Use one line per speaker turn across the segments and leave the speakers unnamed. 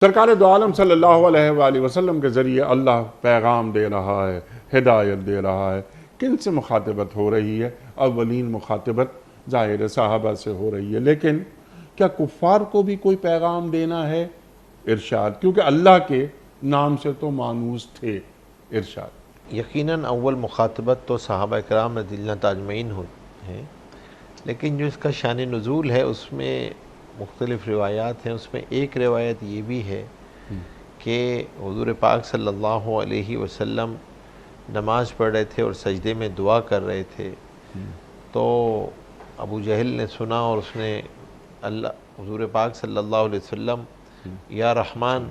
سرکار دو عالم صلی اللہ علیہ وآلہ وسلم کے ذریعے اللہ پیغام دے رہا ہے، ہدایت دے رہا ہے۔ کن سے مخاطبت ہو رہی ہے؟ اولین مخاطبت ظاہر صحابہ سے ہو رہی ہے، لیکن کیا کفار کو بھی کوئی پیغام دینا ہے؟ ارشاد، کیونکہ اللہ کے نام سے تو مانوس تھے۔ ارشاد،
یقیناً اول مخاطبت تو صحابہ کرام رضی اللہ اجمعین ہے، لیکن جو اس کا شان نزول ہے اس میں مختلف روایات ہیں۔ اس میں ایک روایت یہ بھی ہے کہ حضور پاک صلی اللہ علیہ وسلم نماز پڑھ رہے تھے اور سجدے میں دعا کر رہے تھے، تو ابو جہل نے سنا اور اس نے حضور پاک صلی اللہ علیہ وسلم یا رحمان،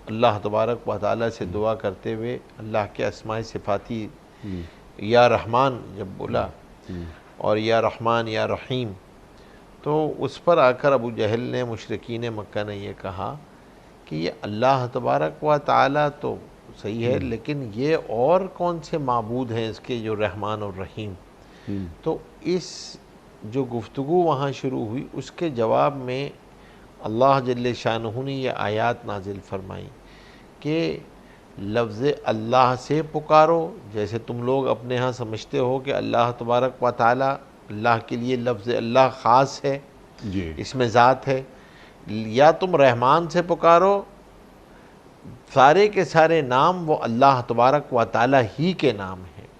اللہ تبارک و تعالیٰ سے دعا کرتے ہوئے اللہ کے اسماء صفاتی یا رحمان جب بولا اور یا رحمان یا رحیم، تو اس پر آ کر ابو جہل نے، مشرکین مکہ نے یہ کہا کہ یہ اللہ تبارک و تعالیٰ تو صحیح ہے، لیکن یہ اور کون سے معبود ہیں اس کے جو رحمان اور رحیم؟ تو اس جو گفتگو وہاں شروع ہوئی اس کے جواب میں اللہ جل شانہ نے یہ آیات نازل فرمائی کہ لفظ اللہ سے پکارو، جیسے تم لوگ اپنے ہاں سمجھتے ہو کہ اللہ تبارک و تعالیٰ، اللہ کے لیے لفظ اللہ خاص ہے، اس میں ذات ہے، یا تم رحمان سے پکارو، سارے کے سارے نام وہ اللہ تبارک و تعالیٰ ہی کے نام ہیں۔